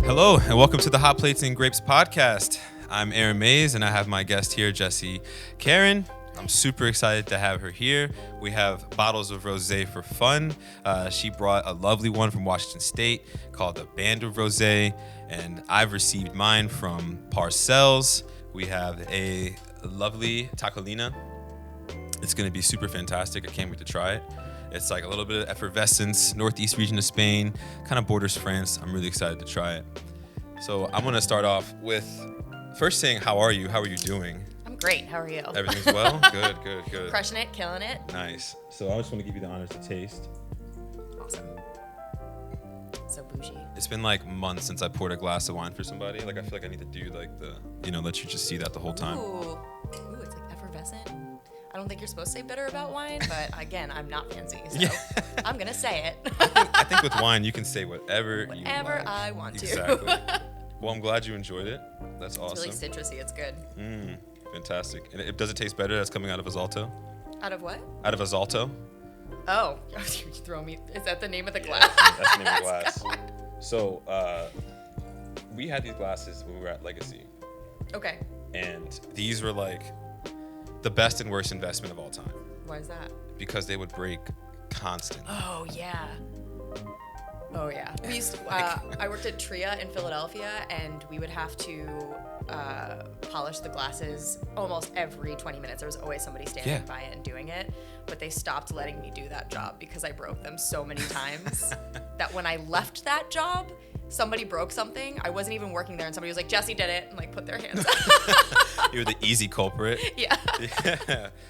Hello, and welcome to the Hot Plates and Grapes podcast. I'm Aaron Mays, and I have my guest here, Jessy Caron. I'm super excited to have her here. We have bottles of rosé for fun. She brought a lovely one from Washington State called the Band of Rosé, and I've received mine from Parcells. We have a lovely Txakolina. It's going to be super fantastic. I can't wait to try it. It's like a little bit of effervescence, northeast region of Spain, kind of borders France. I'm really excited to try it. So I'm going to start off with first saying, how are you? How are you doing? I'm great. How are you? Everything's well? Good. Crushing it, killing it. Nice. So I just want to give you the honors to taste. Awesome. So bougie. It's been like months since I poured a glass of wine for somebody. Like I feel like I need to do like let you just see that the whole time. Ooh, it's like effervescent. I don't think you're supposed to say bitter about wine, but again, I'm not fancy, so yeah. I'm going to say it. I think with wine, you can say whatever you like. I want to. Exactly. Well, I'm glad you enjoyed it. That's awesome. It's really citrusy. It's good. Fantastic. And does it taste better that's coming out of Asalto? Out of what? Out of Asalto. Oh, you throw me. Is that the name of the glass? That's the name of the glass. So we had these glasses when we were at Legacy. Okay. And these were like the best and worst investment of all time. Why is that? Because they would break constantly. Oh, yeah. We used to, I worked at Tria in Philadelphia, and we would have to polish the glasses almost every 20 minutes. There was always somebody standing by it and doing it. But they stopped letting me do that job because I broke them so many times that when I left that job, somebody broke something. I wasn't even working there, and somebody was like, Jessy did it, and like put their hands up. You were the easy culprit. Yeah.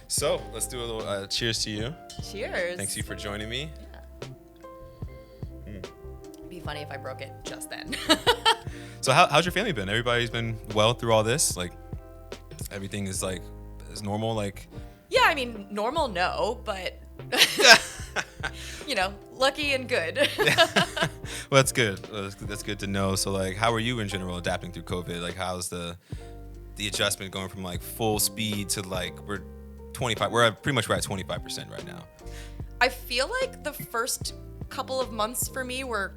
So let's do a little cheers to you. Cheers. Thanks you for joining me. It'd be funny if I broke it just then. So how's your family been? Everybody's been well through all this? Like everything is like as normal? Like yeah, I mean, normal, no, but lucky and good. Well, that's good. That's good to know. So like, how are you in general adapting through COVID? Like how's the adjustment going from like full speed to like we're at 25% right now? I feel like the first couple of months for me were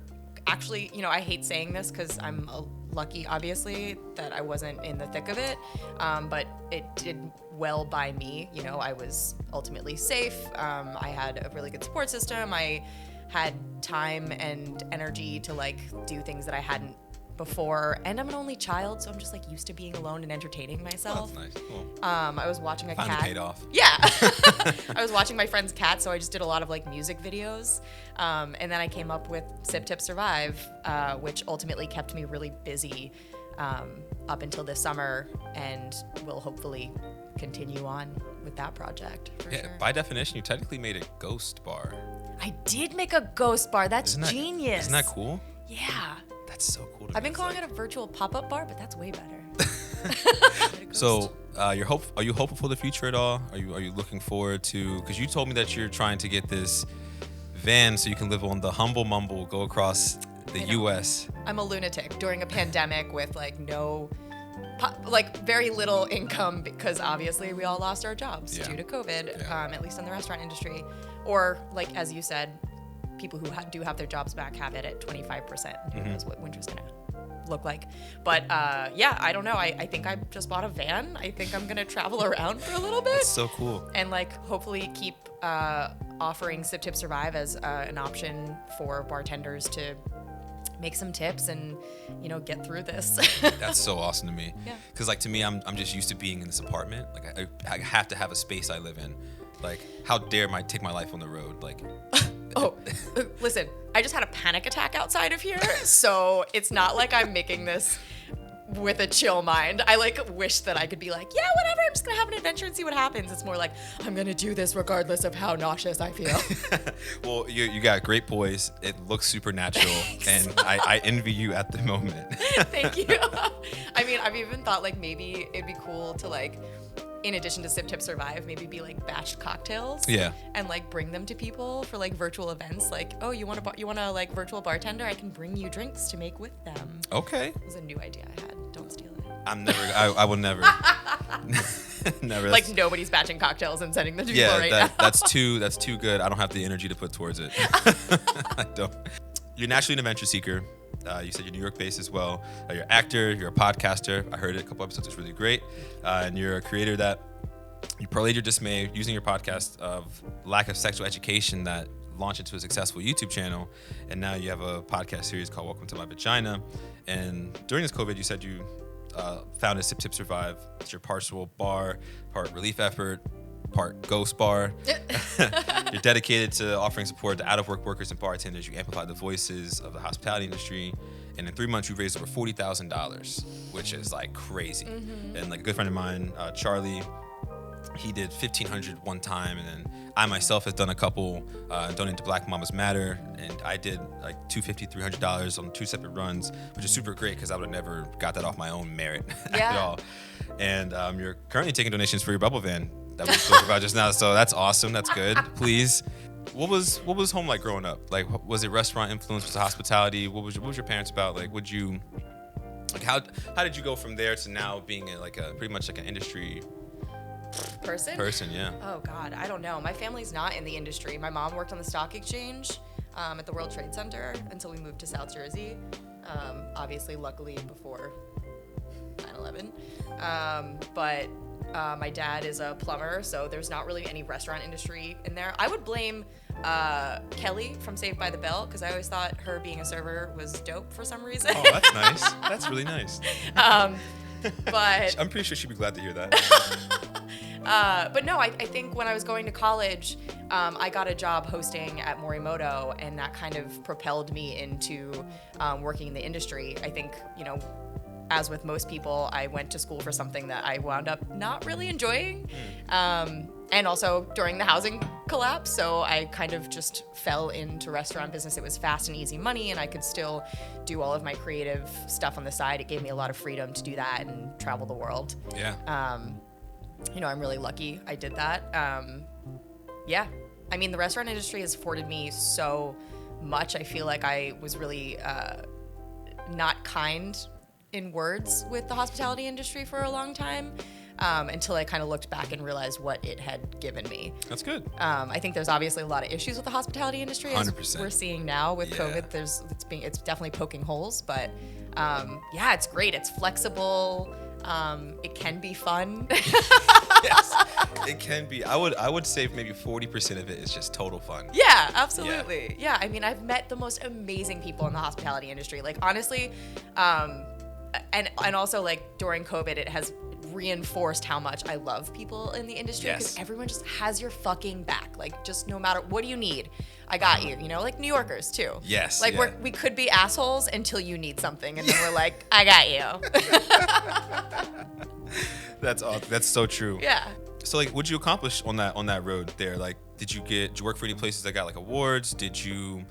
actually, I hate saying this because I'm lucky, obviously, that I wasn't in the thick of it, but it did well by me. I was ultimately safe. I had a really good support system. I had time and energy to like do things that I hadn't before, and I'm an only child, so I'm just like used to being alone and entertaining myself. Oh, that's nice. Cool. I was watching a Finally cat. Paid off. Yeah. I was watching my friend's cat, so I just did a lot of like music videos, and then I came up with Sip Tip Survive, which ultimately kept me really busy up until this summer, and will hopefully continue on with that project for sure. By definition, you technically made a ghost bar. I did make a ghost bar. That's genius. Isn't that cool? Yeah. That's so cool. I've been calling it a virtual pop-up bar, but that's way better. So, are you hopeful for the future at all? Are you looking forward to? Because you told me that you're trying to get this van so you can live on the humble mumble, go across the U.S. I'm a lunatic during a pandemic with like very little income because obviously we all lost our jobs due to COVID, at least in the restaurant industry, or like as you said, people who do have their jobs back have it at 25%. Who knows what winter's gonna look like? But I don't know. I think I just bought a van. I think I'm gonna travel around for a little bit. That's so cool. And like hopefully keep offering Sip Tip Survive as an option for bartenders to make some tips and get through this. That's so awesome to me. Yeah. Because like to me, I'm just used to being in this apartment. Like I have to have a space I live in. Like how dare I take my life on the road? Like. Oh, listen, I just had a panic attack outside of here, so it's not like I'm making this with a chill mind. I like wish that I could be like, yeah, whatever, I'm just gonna have an adventure and see what happens. It's more like, I'm gonna do this regardless of how nauseous I feel. Well, you got great poise. It looks supernatural, and I envy you at the moment. Thank you. I mean, I've even thought like maybe it'd be cool to like, in addition to Sip Tip Survive, maybe be like batched cocktails. Yeah. And like bring them to people for like virtual events. Like, oh, you want a like virtual bartender? I can bring you drinks to make with them. Okay. It was a new idea I had. Don't steal it. I will never. Never. Like nobody's batching cocktails and sending them to people right now. That's too good. I don't have the energy to put towards it. I don't. You're naturally an adventure seeker. You said you're New York based as well. You're an actor, you're a podcaster. I heard it a couple episodes, it's really great. And you're a creator that you parlayed your dismay using your podcast of lack of sexual education that launched into a successful YouTube channel. And now you have a podcast series called Welcome to My Vagina. And during this COVID, you said you founded Sip Tip Survive. It's your partial bar, part relief effort, part ghost bar. You're dedicated to offering support to out-of-work workers and bartenders. You amplify the voices of the hospitality industry. And in 3 months, you've raised over $40,000, which is like crazy. And like a good friend of mine, Charlie, he did $1,500 one time, and then I myself has done a couple, donated to Black Mamas Matter, and I did like $250, $300 on 2 separate runs, which is super great because I would have never got that off my own merit at all. And you're currently taking donations for your bubble van that we spoke about just now, so that's awesome. That's good. Please. What was home like growing up? Like, was it restaurant influence? Was it hospitality? What was your parents about? Like, how did you go from there to now being pretty much like an industry person? Yeah. Oh God, I don't know. My family's not in the industry. My mom worked on the stock exchange at the World Trade Center until we moved to South Jersey. Obviously, luckily before 9/11. But my dad is a plumber, so there's not really any restaurant industry in there. I would blame Kelly from Saved by the Bell because I always thought her being a server was dope for some reason. Oh, that's nice. That's really nice. But I'm pretty sure she'd be glad to hear that. But no, I think when I was going to college, I got a job hosting at Morimoto, and that kind of propelled me into working in the industry. I think, as with most people, I went to school for something that I wound up not really enjoying. And also during the housing collapse, so I kind of just fell into restaurant business. It was fast and easy money, and I could still do all of my creative stuff on the side. It gave me a lot of freedom to do that and travel the world. Yeah. I'm really lucky I did that. Yeah. I mean, the restaurant industry has afforded me so much. I feel like I was really not kind in words with the hospitality industry for a long time, until I kind of looked back and realized what it had given me. That's good. I think there's obviously a lot of issues with the hospitality industry, 100%. as we're seeing now with COVID. It's definitely poking holes, but it's great. It's flexible. It can be fun. Yes, it can be. I would say maybe 40% of it is just total fun. Yeah, absolutely. Yeah, I mean, I've met the most amazing people in the hospitality industry. Like, honestly, and also like during COVID, it has reinforced how much I love people in the industry because everyone just has your fucking back. Like, just no matter what do you need, I got you. Like New Yorkers too. Yes. Like we could be assholes until you need something, and then we're like, I got you. That's so true. Yeah. So like, what'd you accomplish on that road there? Like, did you work for any places that got like awards? Did you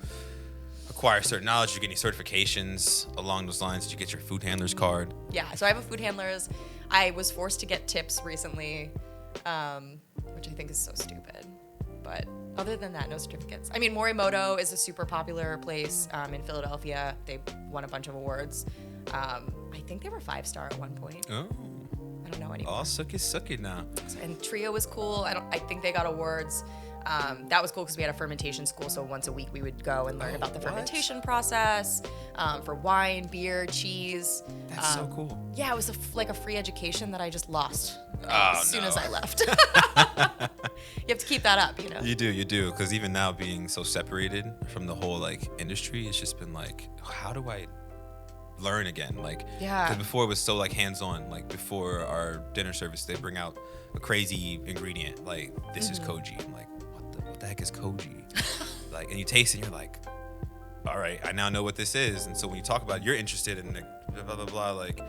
acquire certain knowledge? Did you get any certifications along those lines? Did you get your food handler's card? Yeah, so I have a food handler's. I was forced to get tips recently, which I think is so stupid. But other than that, no certificates. I mean, Morimoto is a super popular place in Philadelphia. They won a bunch of awards. I think they were 5-star at one point. Oh. I don't know anymore. Oh, sucky now. And Trio was cool. I think they got awards. That was cool because we had a fermentation school, so once a week we would go and learn about the fermentation process for wine, beer, cheese. That's so cool. Yeah, it was like a free education that I just lost as soon as I left. You have to keep that up, You do, because even now being so separated from the whole like industry, it's just been like, how do I learn again? Like, because before it was so like hands-on. Like before our dinner service, they bring out a crazy ingredient, like this is koji. I'm like, what the heck is koji? Like, and you taste it and you're like, all right, I now know what this is. And so when you talk about it, you're interested in the blah blah blah, like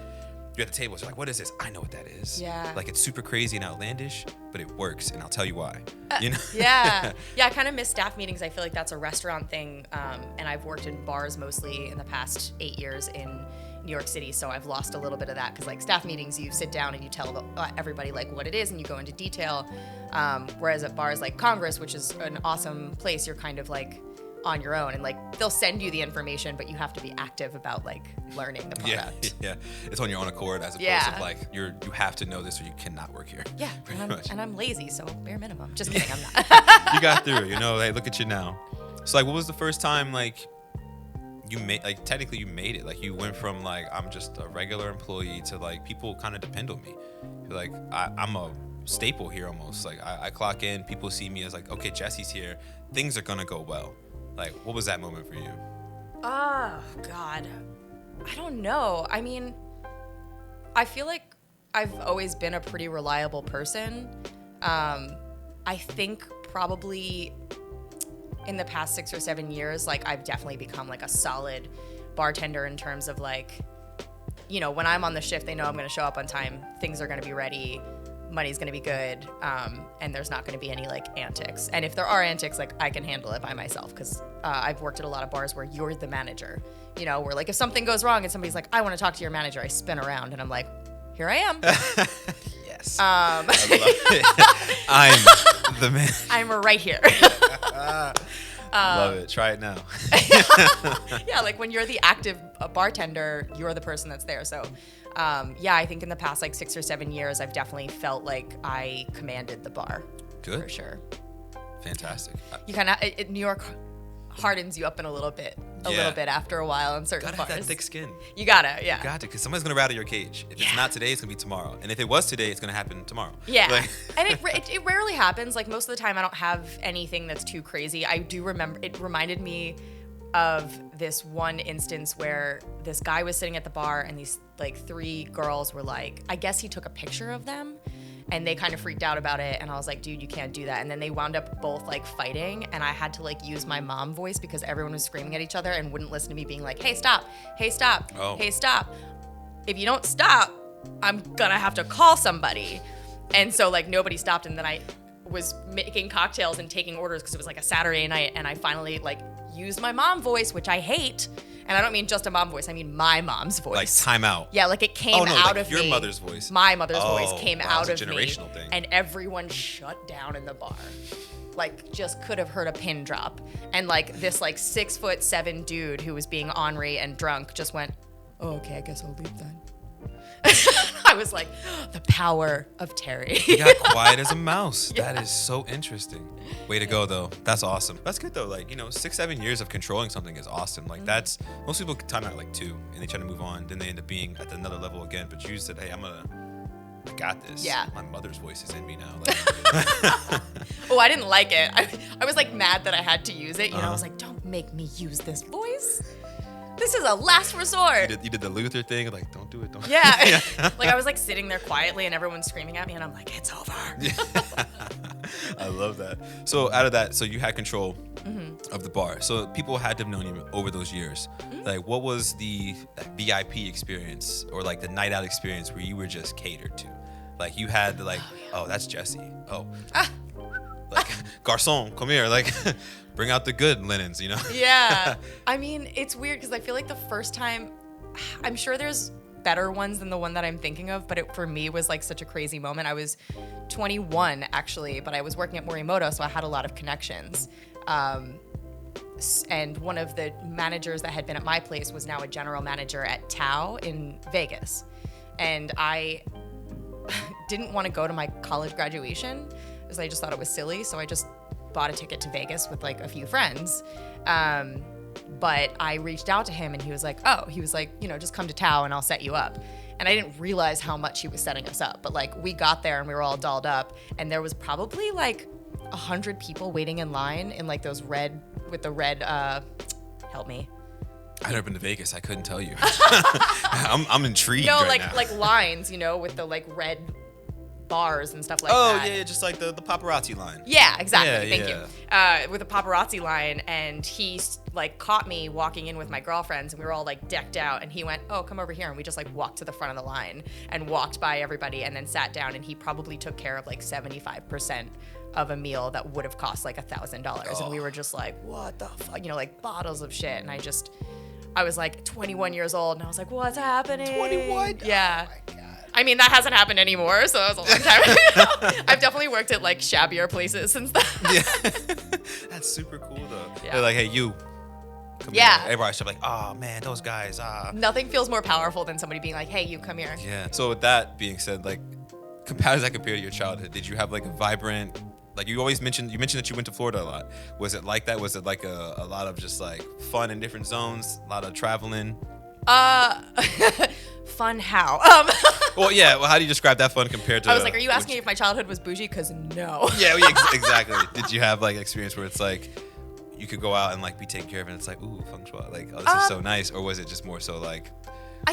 you're at the table, so you're like, what is this? I know what that is. Yeah. Like, it's super crazy and outlandish, but it works, and I'll tell you why. Yeah, I kind of miss staff meetings. I feel like that's a restaurant thing, and I've worked in bars mostly in the past 8 years in New York City, so I've lost a little bit of that because like staff meetings, you sit down and you tell everybody like what it is and you go into detail, whereas at bars like Congress, which is an awesome place, you're kind of like on your own, and like they'll send you the information, but you have to be active about like learning the product. Yeah, it's on your own accord as opposed to like you have to know this or you cannot work here. Yeah, and I'm lazy, so bare minimum. Just kidding, I'm not. You got through, hey, look at you now. So like, what was the first time like you made, like, technically you made it. Like, you went from, like, I'm just a regular employee to, like, people kind of depend on me. Like, I'm a staple here almost. Like, I clock in, people see me as like, okay, Jessy's here, things are gonna go well. Like, what was that moment for you? Oh, God. I don't know. I mean, I feel like I've always been a pretty reliable person. I think probably in the past 6 or 7 years, like, I've definitely become like a solid bartender in terms of, like, you know, when I'm on the shift, they know I'm going to show up on time. Things are going to be ready. Money's going to be good. And there's not going to be any, like, antics. And if there are antics, like, I can handle it by myself, because I've worked at a lot of bars where you're the manager, you know, where, like, if something goes wrong and somebody's like, I want to talk to your manager, I spin around and I'm like, here I am. Yes. I love it. I'm the man. I'm right here. Love it. Try it now. Yeah, like, when you're the active bartender, you're the person that's there. So, yeah, I think in the past, like, 6 or 7 years, I've definitely felt like I commanded the bar. Good. For sure. Fantastic. You kind of, New York hardens you up in a little bit after a while in certain Gotta bars. have that thick skin. You gotta, yeah. You got to, because somebody's gonna rattle your cage. If it's not today, it's gonna be tomorrow. And if it was today, it's gonna happen tomorrow. Yeah. Like, And it rarely happens. Like, most of the time, I don't have anything that's too crazy. I do remember, it reminded me of this one instance where this guy was sitting at the bar and these, like, 3 girls were like, I guess he took a picture of them, and they kind of freaked out about it. And I was like, dude, you can't do that. And then they wound up both, like, fighting, and I had to, like, use my mom voice because everyone was screaming at each other and wouldn't listen to me being like, hey, stop, hey, stop, hey, stop. If you don't stop, I'm gonna have to call somebody. And so, like, nobody stopped, and then I was making cocktails and taking orders because it was, like, a Saturday night, and I finally, like, used my mom voice, which I hate. And I don't mean just a mom voice, I mean my mom's voice. like, time out. Yeah, like, it came out of me. Your mother's voice. My mother's voice came out it's of a generational thing. And everyone shut down in the bar. Like, just could have heard a pin drop. And, like, this, like, 6'7" dude who was being ornery and drunk just went, oh, okay, I guess I'll leave then. I was like, the power of Terry. You got quiet as a mouse. Yeah. That is so interesting. Way to go, though. That's awesome. That's good, though. Like, you know, 6-7 years of controlling something is awesome. Like, that's, most people time out like 2 and they try to move on. Then they end up being at another level again. But you said, hey, I got this. Yeah. My mother's voice is in me now. Like, oh, I didn't like it. I was, like, mad that I had to use it. You know, I was like, don't make me use this voice. This is a last resort. You did the Luther thing, like, don't do it, don't. Yeah. Like, I was, like, sitting there quietly and everyone's screaming at me and I'm like, it's over. I love that. So out of that, so you had control of the bar. So people had to have known you over those years. Like, what was the VIP experience or, like, the night out experience where you were just catered to? Like, you had the, like, oh, that's Jessy. Oh. Like, garçon, come here. Like, bring out the good linens, you know? Yeah. I mean, it's weird because I feel like the first time, I'm sure there's better ones than the one that I'm thinking of, but it, for me, was, like, such a crazy moment. I was 21, actually, but I was working at Morimoto, so I had a lot of connections. And one of the managers that had been at my place was now a general manager at Tao in Vegas. And I didn't want to go to my college graduation because I just thought it was silly. So I just bought a ticket to Vegas with, like, a few friends. But I reached out to him and he was like, you know, just come to Tao and I'll set you up. And I didn't realize how much he was setting us up. But, like, we got there and we were all dolled up and there was probably, like, 100 people waiting in line in, like, those red, help me. I've never been to Vegas. I couldn't tell you. I'm intrigued right now. like lines, you know, with the, like, red bars and stuff like that. Oh, yeah, just like the paparazzi line. Yeah, exactly. Thank you. With a paparazzi line, and he, like, caught me walking in with my girlfriends, and we were all, like, decked out, and he went, oh, come over here, and we just, like, walked to the front of the line and walked by everybody and then sat down, and he probably took care of, like, 75% of a meal that would have cost, like, $1,000. And we were just like, what the fuck? You know, like, bottles of shit. And I was, like, 21 years old, and I was like, what's happening? 21? Yeah. Oh, my God. I mean, that hasn't happened anymore, so that was a long time ago. I've definitely worked at, like, shabbier places since then. Yeah. That's super cool, though. Yeah. They're like, hey, you. Come here. Everybody's like, oh, man, those guys. Nothing feels more powerful than somebody being like, hey, you come here. Yeah. So with that being said, like, how does that compare to your childhood? Did you have, like, a vibrant Like you mentioned that you went to Florida a lot. Was it like that? Was it like a lot of just like fun in different zones, a lot of traveling? Fun how? Well, yeah. Well, how do you describe that fun compared to? I was like, are you asking if my childhood was bougie? Because no. Yeah, exactly. Did you have like experience where it's like you could go out and like be taken care of and it's like, ooh, feng shui, like, oh, this is so nice, or was it just more so like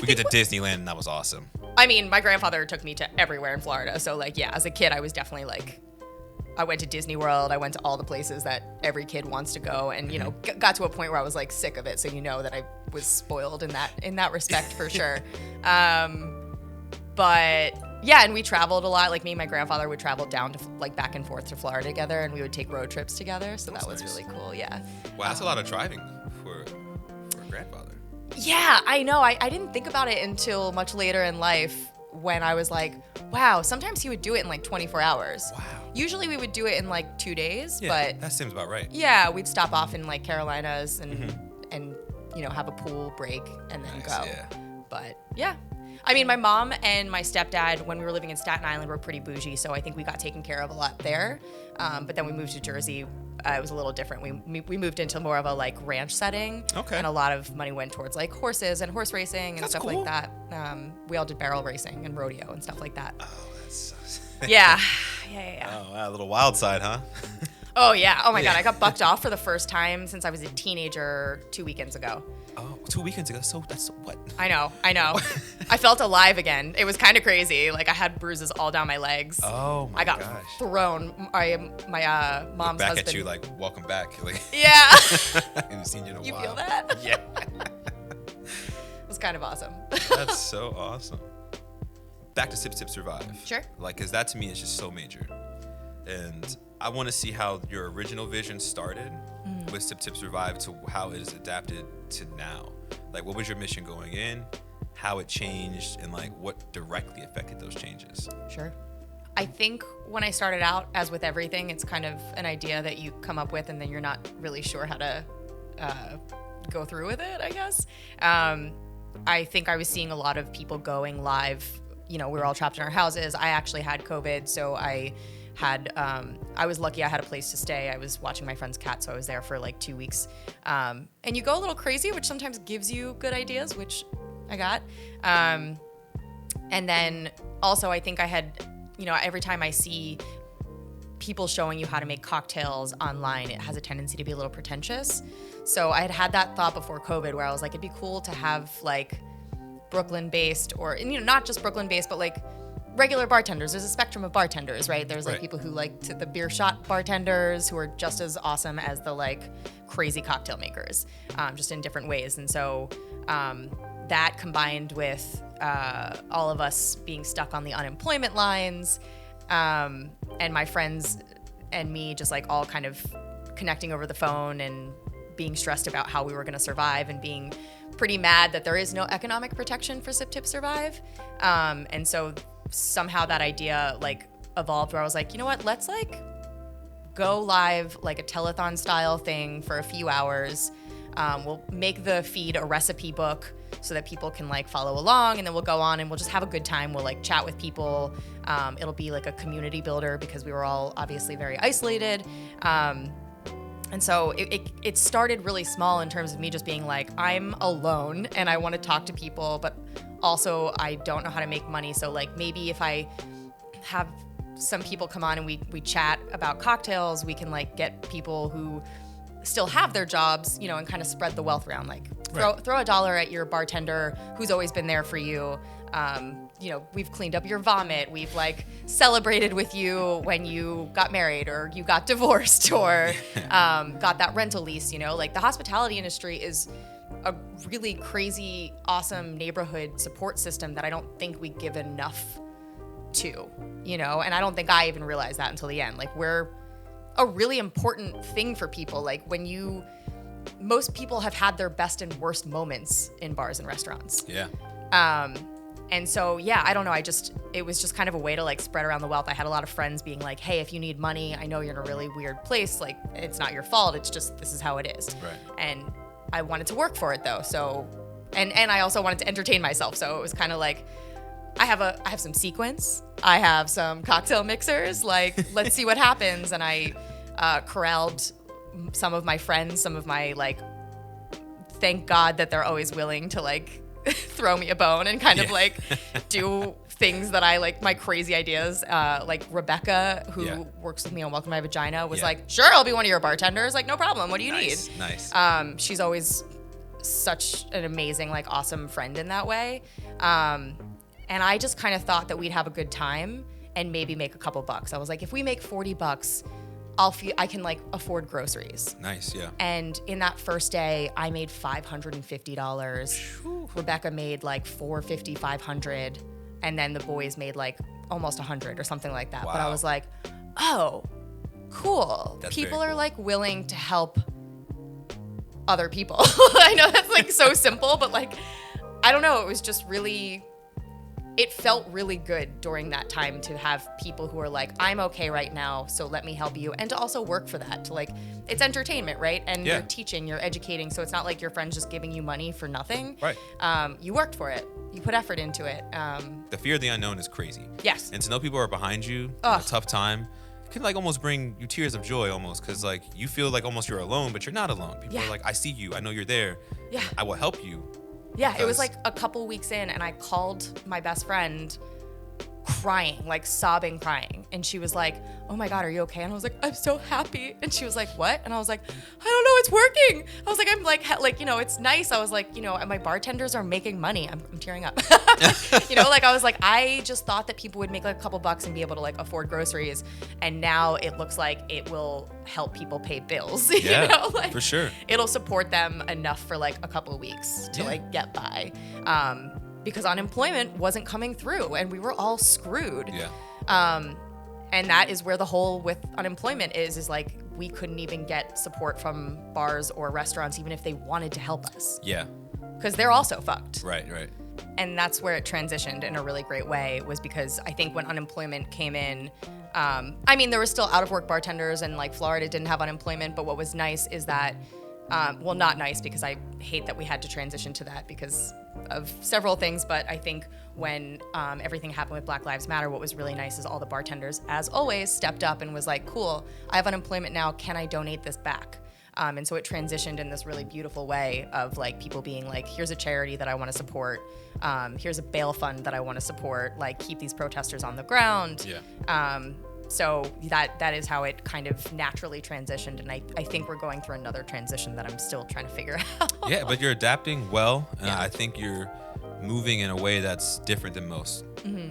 we get to Disneyland and that was awesome? I mean, my grandfather took me to everywhere in Florida, so like, yeah, as a kid, I was definitely like, I went to Disney World, I went to all the places that every kid wants to go, and you know, got to a point where I was like sick of it, so you know that I was spoiled in that respect for sure. But yeah, and we traveled a lot. Like me and my grandfather would travel down to like back and forth to Florida together, and we would take road trips together. So that was really cool. Yeah. Wow, that's a lot of driving for a grandfather. Yeah, I know. I didn't think about it until much later in life when I was like, wow, sometimes he would do it in like 24 hours. Wow. Usually we would do it in like 2 days, Yeah, but that seems about right. yeah, we'd stop off in like Carolinas and you know, have a pool break and then go. Yeah. But yeah. I mean, my mom and my stepdad, when we were living in Staten Island, were pretty bougie, so I think we got taken care of a lot there. But then we moved to Jersey. It was a little different. We moved into more of a like ranch setting. Okay. And a lot of money went towards like horses and horse racing and stuff like that. We all did barrel racing and rodeo and stuff like that. Oh, that's so Yeah. Oh, wow, a little wild side, huh? Oh, yeah. Oh, my God. I got bucked off for the first time since I was a teenager 2 weekends ago. Oh, 2 weekends ago. So that's what? I know. I felt alive again. It was kind of crazy. Like I had bruises all down my legs. Oh my gosh. I got thrown. My mom's back husband. at you like, welcome back. Like, yeah. I haven't seen you in a while. You feel that? Yeah. It was kind of awesome. That's so awesome. Back to Sip Sip Survive. Sure. Like, cause that to me is just so major, and I want to see how your original vision started with Sip Sip Survive to how it is adapted to now. Like, what was your mission going in? How it changed, and like what directly affected those changes? Sure. I think when I started out, as with everything, it's kind of an idea that you come up with and then you're not really sure how to go through with it, I guess. I think I was seeing a lot of people going live. You know, we were all trapped in our houses. I actually had COVID, so I was lucky I had a place to stay. I was watching my friend's cat, so I was there for like 2 weeks. And you go a little crazy, which sometimes gives you good ideas, which I got. And then also I think I had, you know, every time I see people showing you how to make cocktails online, it has a tendency to be a little pretentious. So I had that thought before COVID where I was like, it'd be cool to have like Brooklyn-based or, you know, not just Brooklyn-based, but like regular bartenders. There's a spectrum of bartenders, right? There's like people who like the beer shot bartenders who are just as awesome as the like crazy cocktail makers, just in different ways. And so that combined with all of us being stuck on the unemployment lines, and my friends and me just like all kind of connecting over the phone and being stressed about how we were going to survive and being pretty mad that there is no economic protection for Sip Tip Survive. And so somehow that idea like evolved where I was like, you know what, let's like go live like a telethon style thing for a few hours. We'll make the feed a recipe book so that people can like follow along, and then we'll go on and we'll just have a good time. We'll like chat with people. It'll be like a community builder because we were all obviously very isolated. And so it started really small in terms of me just being like, I'm alone and I want to talk to people, but also I don't know how to make money. So like maybe if I have some people come on and we chat about cocktails, we can like get people who still have their jobs, you know, and kind of spread the wealth around. Like throw $1 at your bartender who's always been there for you. You know, we've cleaned up your vomit. We've like celebrated with you when you got married or you got divorced or got that rental lease, you know, like the hospitality industry is a really crazy, awesome neighborhood support system that I don't think we give enough to, you know, and I don't think I even realized that until the end. Like we're a really important thing for people. Like most people have had their best and worst moments in bars and restaurants. Yeah. And so, yeah, I don't know. It was just kind of a way to like spread around the wealth. I had a lot of friends being like, hey, if you need money, I know you're in a really weird place. Like, it's not your fault. It's just, this is how it is. Right. And I wanted to work for it though. So, and I also wanted to entertain myself. So it was kind of like, I have some sequins. I have some cocktail mixers. Like, let's see what happens. And I corralled some of my friends, some of my, like, thank God that they're always willing to, like, throw me a bone and kind of, like, do things that I, like, my crazy ideas. Like, Rebecca, who works with me on Welcome to My Vagina, was like, sure, I'll be one of your bartenders. Like, no problem. What do you need? Nice. She's always such an amazing, like, awesome friend in that way. And I just kind of thought that we'd have a good time and maybe make a couple bucks. I was like, if we make $40, I can, like, afford groceries. Nice, yeah. And in that first day, I made $550. Whew. Rebecca made like $450, $500, and then the boys made like almost $100 or something like that. Wow. But I was like, oh, cool. That's people very are cool. like willing to help other people. I know that's like so simple, but like, I don't know. It was just really, it felt really good during that time to have people who are like, I'm okay right now, so let me help you. And to also work for that, to like, it's entertainment, right? And you're teaching, you're educating, so it's not like your friend's just giving you money for nothing. Right. You worked for it. You put effort into it. The fear of the unknown is crazy. Yes. And to know people are behind you in a tough time, it can like almost bring you tears of joy almost, because like you feel like almost you're alone, but you're not alone. People are like, I see you, I know you're there. Yeah. I will help you. Yeah, it was like a couple weeks in, and I called my best friend crying, like sobbing, crying. And she was like, oh my God, are you okay? And I was like, I'm so happy. And she was like, what? And I was like, I don't know, it's working. I was like, I'm like, you know, it's nice. I was like, you know, my bartenders are making money. I'm tearing up. You know, like I was like, I just thought that people would make like a couple bucks and be able to like afford groceries. And now it looks like it will help people pay bills. Yeah, you know? Like, for sure. It'll support them enough for like a couple of weeks to like get by. Because unemployment wasn't coming through and we were all screwed. Yeah. And that is where the hole with unemployment is like we couldn't even get support from bars or restaurants even if they wanted to help us. Yeah. Because they're also fucked. Right. And that's where it transitioned in a really great way, was because I think when unemployment came in, I mean, there were still out of work bartenders and like Florida didn't have unemployment, but what was nice is that, well, not nice because I hate that we had to transition to that because of several things, but I think when everything happened with Black Lives Matter, what was really nice is all the bartenders, as always, stepped up and was like, cool, I have unemployment now, can I donate this back? And so it transitioned in this really beautiful way of like people being like, here's a charity that I want to support. Here's a bail fund that I want to support, like keep these protesters on the ground. Yeah. So that is how it kind of naturally transitioned. And I think we're going through another transition that I'm still trying to figure out. Yeah, but you're adapting well. And I think you're moving in a way that's different than most.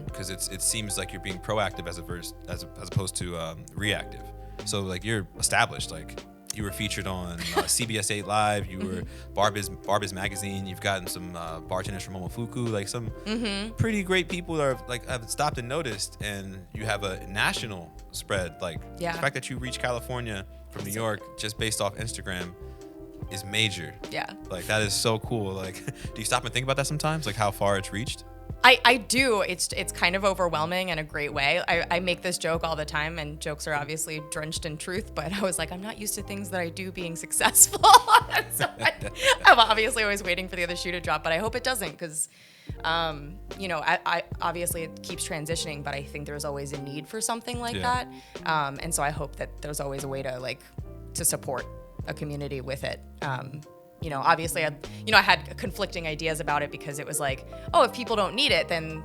Because it seems like you're being proactive as opposed to reactive. So like you're established, like you were featured on CBS 8 Live. You were Barbiz Magazine. You've gotten some bartenders from Momofuku, like some pretty great people that are like have stopped and noticed. And you have a national spread. Like the fact that you reach California from New York just based off Instagram is major. Yeah. Like that is so cool. Like, do you stop and think about that sometimes? Like how far it's reached? I do. It's kind of overwhelming in a great way. I make this joke all the time, and jokes are obviously drenched in truth, but I was like, I'm not used to things that I do being successful. So I'm obviously always waiting for the other shoe to drop, but I hope it doesn't because, you know, I obviously it keeps transitioning, but I think there's always a need for something like that. And so I hope that there's always a way to support a community with it. You know, obviously, I had conflicting ideas about it because it was like, oh, if people don't need it, then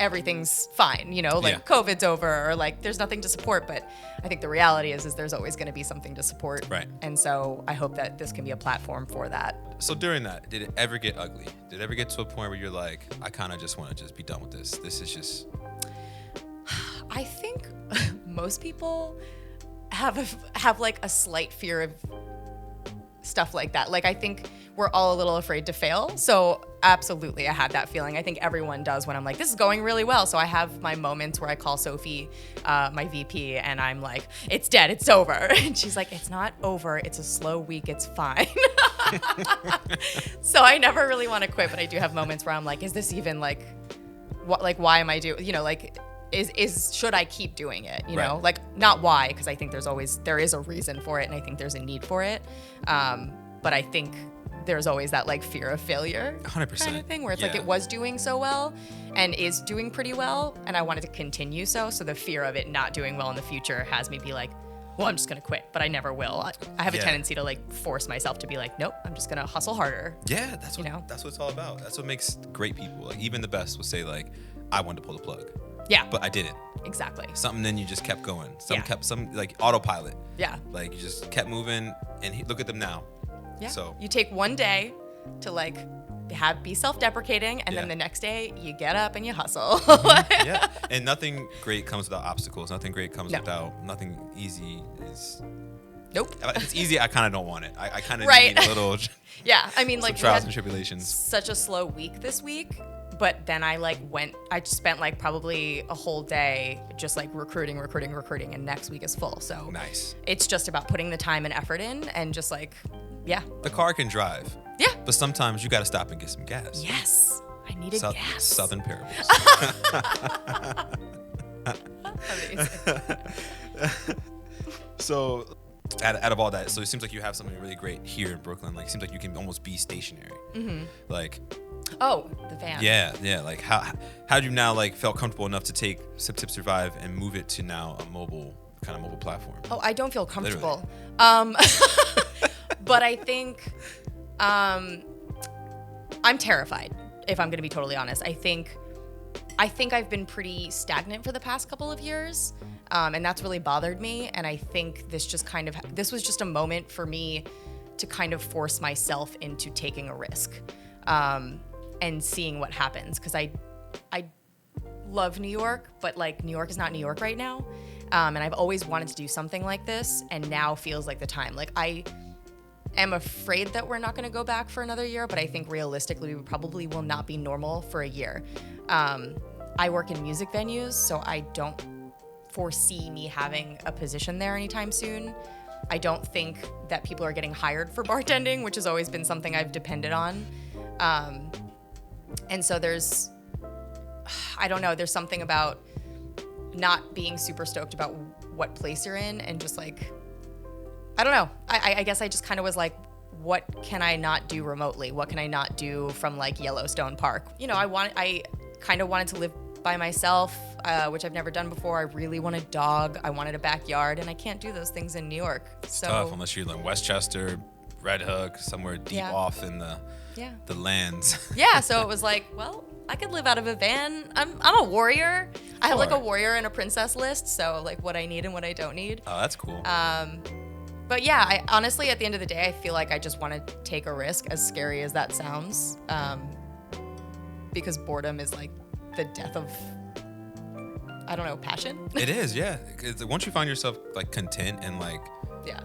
everything's fine, you know, like COVID's over or like there's nothing to support. But I think the reality is there's always going to be something to support. Right. And so I hope that this can be a platform for that. So during that, did it ever get ugly? Did it ever get to a point where you're like, I kind of just want to just be done with this? This is just... I think most people have like a slight fear of stuff like that. Like I think we're all a little afraid to fail. So absolutely, I had that feeling. I think everyone does when I'm like, this is going really well. So I have my moments where I call Sophie, my VP, and I'm like, it's dead, it's over. And she's like, it's not over, it's a slow week, it's fine. So I never really want to quit, but I do have moments where I'm like, is this even like, what, like, why am I doing, you know, like, should I keep doing it? You know, like not why, because I think there is a reason for it and I think there's a need for it. But I think there's always that like fear of failure 100%. kind of thing where it's like Yeah. it was doing so well and is doing pretty well, and I wanted to continue so the fear of it not doing well in the future has me be like, well, I'm just gonna quit, but I never will. I have a Yeah. tendency to like force myself to be like, nope, I'm just gonna hustle harder. Yeah, that's what You know? that's what it's all about. That's what makes great people. Like even the best will say like, I wanted to pull the plug, Yeah, but I didn't. exactly. Something then you just kept going. Yeah. Some like autopilot. Yeah, Like you just kept moving, and look at them now. yeah. So You take one day to like be self-deprecating, and Yeah. then the next day you get up and you hustle. yeah, and nothing great comes without obstacles. Nothing great comes No. without nothing easy is. Nope. If it's easy, I kind of don't want it. I kind of Right. need a little Yeah, I mean, some like we trials had and tribulations. such a slow week this week, but then I spent like probably a whole day just like recruiting, and next week is full. So Nice. it's just about putting the time and effort in, and just like, yeah, The car can drive, yeah, but sometimes you got to stop and get some gas. yes, I needed gas. Southern parables. Amazing. So, out of all that, so it seems like you have something really great here in Brooklyn. Like, it seems like you can almost be stationary. Mm-hmm. Like, Oh, the van. yeah. Like, how do you now like felt comfortable enough to take Sip Tip Survive and move it to now a mobile platform? Oh, I don't feel comfortable. Literally. But I think I'm terrified, if I'm going to be totally honest. I think I've been pretty stagnant for the past couple of years, and that's really bothered me. And I think this was just a moment for me to kind of force myself into taking a risk and seeing what happens. Because I love New York, but like New York is not New York right now. And I've always wanted to do something like this, and now feels like the time. Like I am afraid that we're not going to go back for another year, but I think realistically we probably will not be normal for a year. I work in music venues, so I don't foresee me having a position there anytime soon. I don't think that people are getting hired for bartending, which has always been something I've depended on. And so I don't know, there's something about not being super stoked about what place you're in, and just like, I don't know. I guess I just kind of was like, what can I not do remotely? What can I not do from like Yellowstone Park? You know, I kind of wanted to live by myself, which I've never done before. I really want a dog. I wanted a backyard, and I can't do those things in New York. It's tough unless you're in Westchester, Red Hook, somewhere deep off in the lands. Yeah, so it was like, well, I could live out of a van. I'm a warrior. I have like a warrior and a princess list, so like what I need and what I don't need. Oh, that's cool. But yeah, I honestly, at the end of the day, I feel like I just want to take a risk, as scary as that sounds, because boredom is like the death of, I don't know, passion. It is, yeah. 'Cause once you find yourself like content and like, Yeah.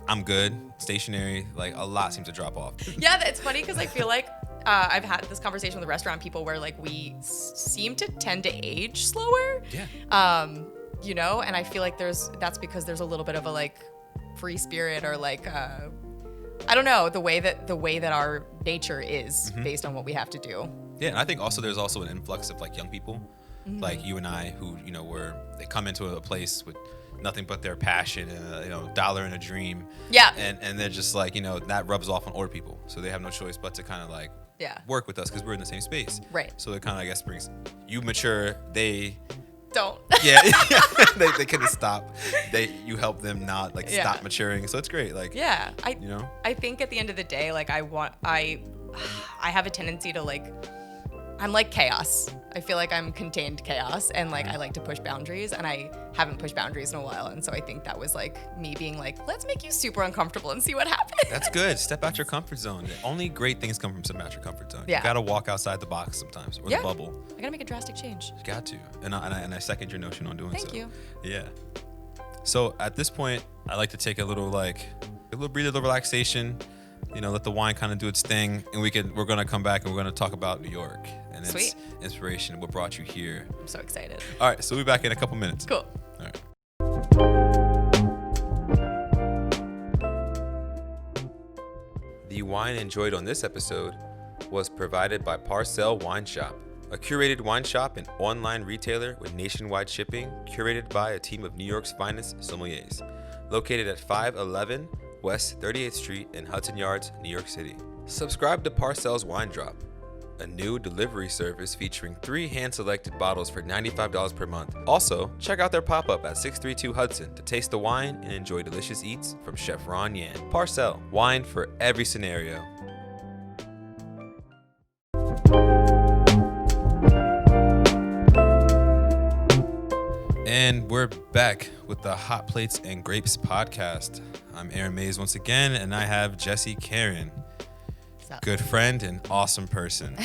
I'm good, stationary, like a lot seems to drop off. Yeah, it's funny because I feel like I've had this conversation with restaurant people where like we seem to tend to age slower. Yeah. You know, and I feel like that's because there's a little bit of a like free spirit, or like I don't know, the way that our nature is based on what we have to do. Yeah, and I think also there's also an influx of like young people, like you and I, who they come into a place with nothing but their passion and a dollar and a dream. Yeah. And they're just like, that rubs off on older people, so they have no choice but to kind of like work with us because we're in the same space. Right. So it kind of, I guess, brings you mature. They don't. Yeah. they kind of stop. You help them not like stop maturing. So it's great. Like yeah. I I think at the end of the day, like I have a tendency to like, I'm like chaos. I feel like I'm contained chaos, and like I like to push boundaries, and I haven't pushed boundaries in a while. And so I think that was like me being like, let's make you super uncomfortable and see what happens. That's good. Step out your comfort zone. Only great things come from stepping out your comfort zone. Yeah. You gotta walk outside the box sometimes, or the bubble. I gotta make a drastic change. You got to. And I second your notion on doing so. Thank you. Yeah. So at this point, I like to take a little breather, a little relaxation. Let the wine kind of do its thing, and we're gonna come back and we're gonna talk about New York and Sweet. its inspiration, what brought you here. I'm so excited. All right, so we'll be back in a couple minutes. Cool. All right. The wine enjoyed on this episode was provided by Parcel Wine Shop, a curated wine shop and online retailer with nationwide shipping, curated by a team of New York's finest sommeliers, located at 511 West 38th Street in Hudson Yards, New York City. Subscribe to Parcells Wine Drop, a new delivery service featuring 3 hand-selected bottles for $95 per month. Also, check out their pop-up at 632 Hudson to taste the wine and enjoy delicious eats from Chef Ron Yan. Parcell, wine for every scenario. And we're back with the Hot Plates and Grapes podcast. I'm Aaron Mays once again, and I have Jessy Caron. Good friend and awesome person.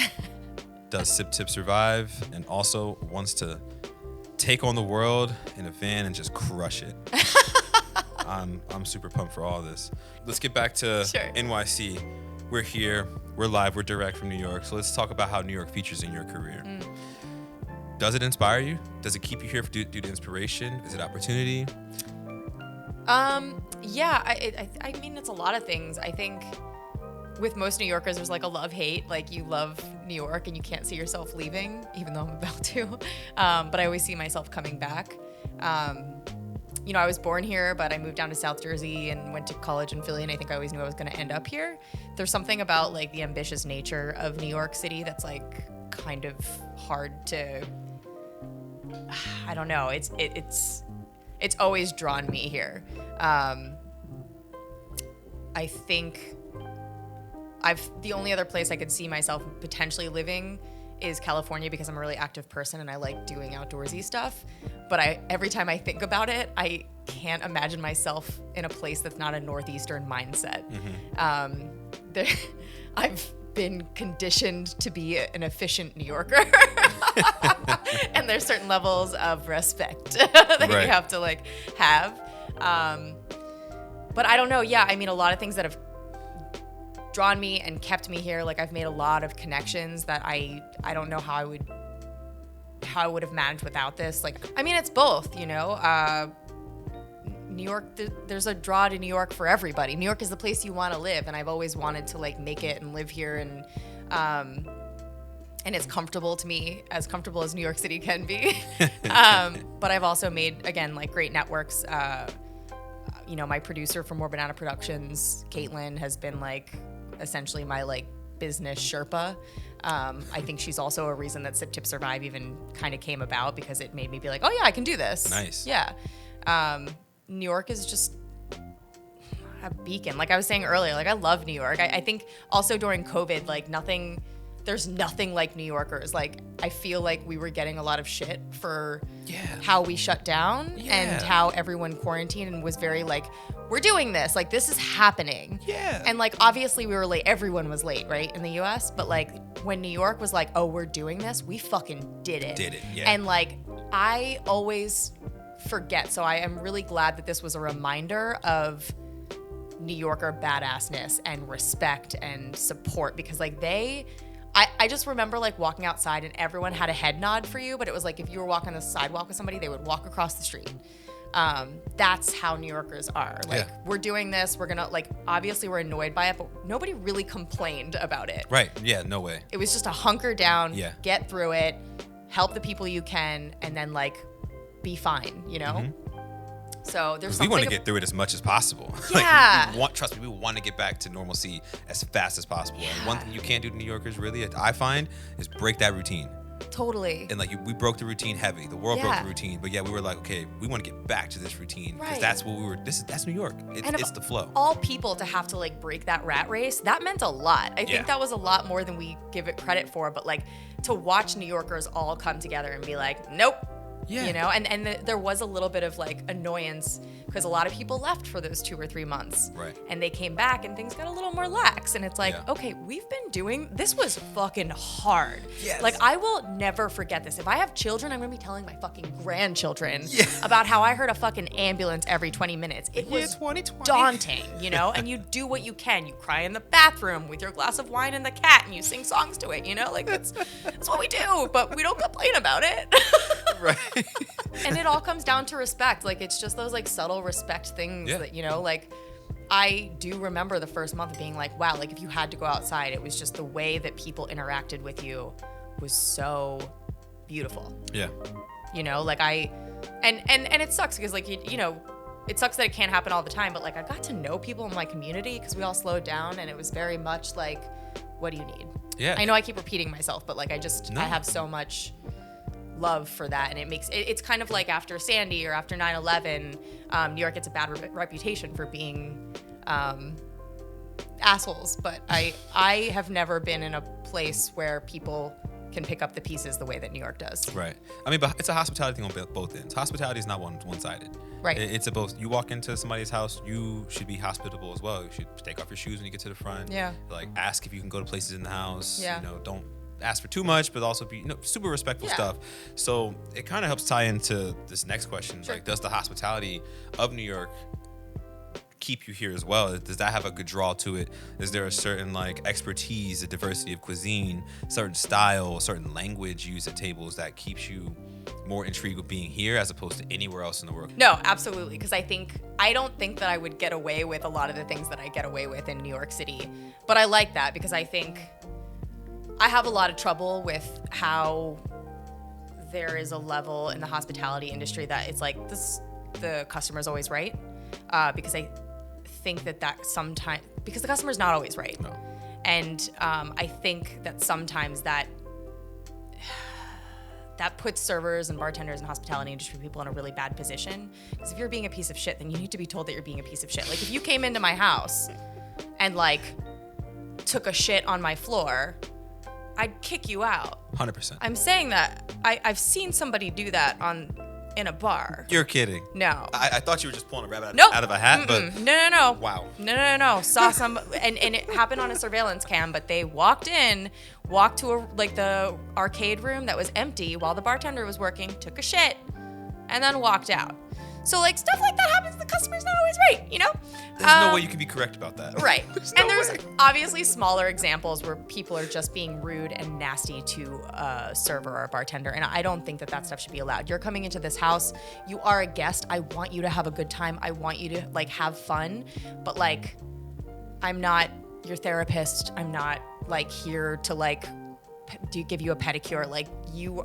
Does Sip Tip Survive and also wants to take on the world in a van and just crush it. I'm super pumped for all this. Let's get back to NYC. We're here, we're live, we're direct from New York. So let's talk about how New York features in your career. Does it inspire you? Does it keep you here due to inspiration? Is it opportunity? Yeah, I mean, it's a lot of things. I think with most New Yorkers, there's like a love-hate. Like, you love New York and you can't see yourself leaving, even though I'm about to. But I always see myself coming back. You know, I was born here, but I moved down to South Jersey and went to college in Philly, and I think I always knew I was going to end up here. There's something about like the ambitious nature of New York City that's like kind of hard to, I don't know. It's always drawn me here. I think the only other place I could see myself potentially living is California, because I'm a really active person and I like doing outdoorsy stuff. But every time I think about it, I can't imagine myself in a place that's not a Northeastern mindset. I've been conditioned to be an efficient New Yorker. And there's certain levels of respect that you have to like have. But I don't know. Yeah, I mean, a lot of things that have drawn me and kept me here. Like, I've made a lot of connections that I don't know how I would have managed without this. Like, I mean, it's both, you know. New York, there's a draw to New York for everybody. New York is the place you want to live, and I've always wanted to like make it and live here, and it's comfortable to me, as comfortable as New York City can be. But I've also made, again, like great networks. You know, my producer for More Banana Productions, Caitlin, has been like essentially my like business Sherpa. I think she's also a reason that Sip Tip Survive even kind of came about, because it made me be like, oh yeah, I can do this. Nice. Yeah. New York is just a beacon. Like I was saying earlier, like I love New York. I think also during COVID, like there's nothing like New Yorkers. Like, I feel like we were getting a lot of shit for how we shut down and how everyone quarantined and was very like, we're doing this. Like, this is happening. Yeah. And like, obviously we were late. Everyone was late, right? In the US. But like, when New York was like, oh, we're doing this, we fucking did it. Yeah. And like, I always forget. So I am really glad that this was a reminder of New Yorker badassness and respect and support, because like I just remember like walking outside and everyone had a head nod for you, but it was like if you were walking the sidewalk with somebody, they would walk across the street. That's how New Yorkers are. Like, we're doing this, we're gonna, like, obviously we're annoyed by it, but nobody really complained about it. Right, yeah, no way. It was just a hunker down, get through it, help the people you can, and then like be fine, you know? So there's something. We want to get through it as much as possible. Yeah. Like, trust me, we want to get back to normalcy as fast as possible. And one thing you can't do to New Yorkers, really, I find, is break that routine. Totally. And like, we broke the routine heavy. The world broke the routine. But yeah, we were like, okay, we want to get back to this routine, because that's what we were. That's New York. It's the flow. All people to have to like break that rat race, that meant a lot. I think that was a lot more than we give it credit for. But like, to watch New Yorkers all come together and be like, nope. Yeah. You know, and there was a little bit of like annoyance, because a lot of people left for those 2 or 3 months. Right. And they came back and things got a little more lax. And it's like, okay, we've been doing, this was fucking hard. Yes. Like, I will never forget this. If I have children, I'm going to be telling my fucking grandchildren about how I heard a fucking ambulance every 20 minutes. It was 2020. daunting, you know, and you do what you can. You cry in the bathroom with your glass of wine and the cat, and you sing songs to it, you know, like that's what we do, but we don't complain about it. Right. And it all comes down to respect. Like, it's just those like subtle respect things that, you know, like, I do remember the first month being like, wow, like if you had to go outside, it was just the way that people interacted with you was so beautiful. Yeah. You know, like and it sucks because like, you know, it sucks that it can't happen all the time, but like I got to know people in my community because we all slowed down, and it was very much like, what do you need? Yeah. I know I keep repeating myself, but like I No. have so much love for that, and it's kind of like after Sandy or after 9/11, New York gets a bad reputation for being assholes, but I have never been in a place where people can pick up the pieces the way that New York does. Right. I mean, but it's a hospitality thing on both ends. Hospitality is not one-sided. Right. It's a both. You walk into somebody's house, you should be hospitable as well. You should take off your shoes when you get to the front. Yeah. Like, ask if you can go to places in the house. Yeah. You know, don't ask for too much, but also be super respectful Yeah. stuff. So it kind of helps tie into this next question. Sure. Like, does the hospitality of New York keep you here as well? Does that have a good draw to it? Is there a certain like expertise, a diversity of cuisine, certain style, certain language used at tables that keeps you more intrigued with being here as opposed to anywhere else in the world? No, absolutely. Because I don't think that I would get away with a lot of the things that I get away with in New York City. But I like that because I think I have a lot of trouble with how there is a level in the hospitality industry that it's like the customer's always right. Because I think that sometimes, because the customer's not always right. No. And I think that sometimes that puts servers and bartenders and hospitality industry people in a really bad position. Because if you're being a piece of shit, then you need to be told that you're being a piece of shit. Like if you came into my house and like took a shit on my floor, I'd kick you out. 100%. I'm saying that I've seen somebody do that in a bar. You're kidding. No. I thought you were just pulling a rabbit Nope. out of a hat, but No. wow. No. Saw some, and it happened on a surveillance cam, but they walked to the arcade room that was empty while the bartender was working, took a shit, and then walked out. So like stuff like that happens. The customer's not always right, you know? there's no way you can be correct about that. Right. no And there's way. obviously smaller examples where people are just being rude and nasty to a server or a bartender. And I don't think that stuff should be allowed. You're coming into this house. You are a guest. I want you to have a good time. I want you to like have fun. But like, I'm not your therapist. I'm not like here to like give you a pedicure. Like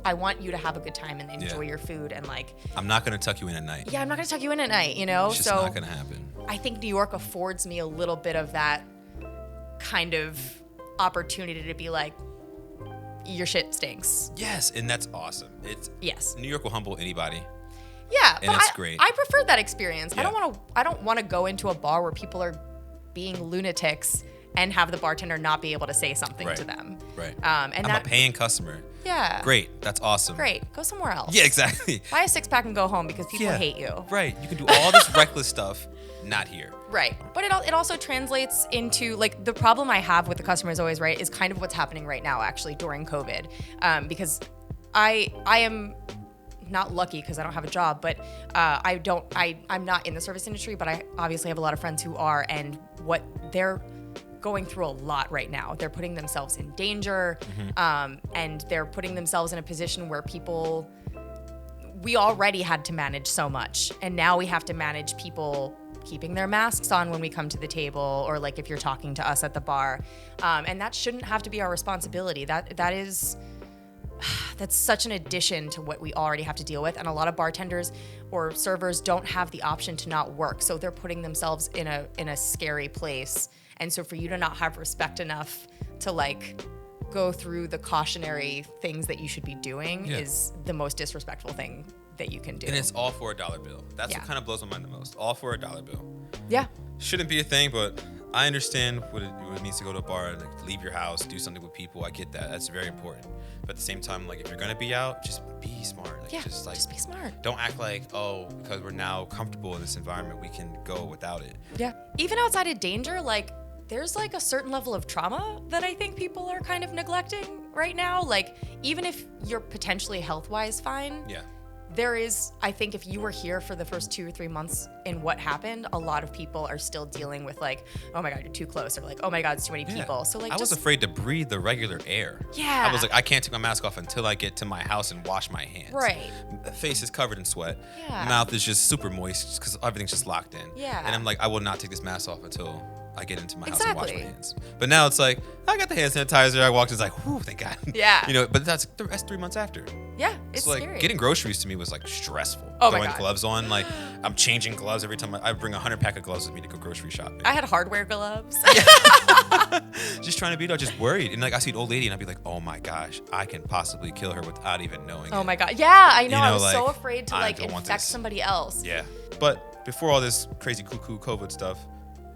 I want you to have a good time and enjoy your food and like. I'm not going to tuck you in at night. Yeah, I'm not going to tuck you in at night, you know? It's just not going to happen. I think New York affords me a little bit of that kind of opportunity to be like, your shit stinks. Yes, and that's awesome. Yes. New York will humble anybody. Yeah, And but it's great. I prefer that experience. Yeah. I don't want to go into a bar where people are being lunatics and have the bartender not be able to say something to them. Right. And I'm that a paying customer. Yeah. Great. That's awesome. Great. Go somewhere else. Yeah, exactly. Buy a 6-pack and go home because people hate you. Right. You can do all this reckless stuff, not here. Right. But it also translates into, like, the problem I have with the customer is always right is kind of what's happening right now, actually, during COVID. Because I am not lucky because I don't have a job, but I'm not in the service industry, but I obviously have a lot of friends who are, and what they're going through a lot right now. They're putting themselves in danger, and they're putting themselves in a position where we already had to manage so much, and now we have to manage people keeping their masks on when we come to the table, or like if you're talking to us at the bar, and that shouldn't have to be our responsibility. That's such an addition to what we already have to deal with, and a lot of bartenders or servers don't have the option to not work, so they're putting themselves in a scary place. And so for you to not have respect enough to like go through the cautionary things that you should be doing is the most disrespectful thing that you can do. And it's all for a dollar bill. That's Yeah. what kind of blows my mind the most. All for a dollar bill. Yeah. Shouldn't be a thing, but I understand what it means to go to a bar, like leave your house, do something with people. I get that. That's very important. But at the same time, like if you're gonna be out, just be smart. Like, Yeah. just be smart. Don't act like, because we're now comfortable in this environment, we can go without it. Yeah. Even outside of danger, like there's like a certain level of trauma that I think people are kind of neglecting right now. Like even if you're potentially health-wise fine, Yeah. there is, I think if you were here for the first 2 or 3 months in what happened, a lot of people are still dealing with like, oh my God, you're too close, or like, oh my God, it's too many people. So like I was afraid to breathe the regular air. Yeah. I was like, I can't take my mask off until I get to my house and wash my hands. Right. Face is covered in sweat. Yeah. Mouth is just super moist because everything's just locked in. Yeah. And I'm like, I will not take this mask off until I get into my house and wash my Exactly. hands. But now it's like, I got the hand sanitizer. I walked in, it's like, whew, thank God. Yeah. But that's 3 months after. Yeah, it's so, like, scary. getting groceries to me was like stressful. Oh my Throwing God. gloves on, like I'm changing gloves every time. I bring 100 pack of gloves with me to go grocery shopping. I had hardware gloves. Just trying to be just worried. And like I see an old lady and I'd be like, oh my gosh, I can possibly kill her without even knowing Oh it. my God. Yeah, I know. You know, I was so like, afraid to I like don't want infect this. somebody else. Yeah. But before all this crazy cuckoo COVID stuff,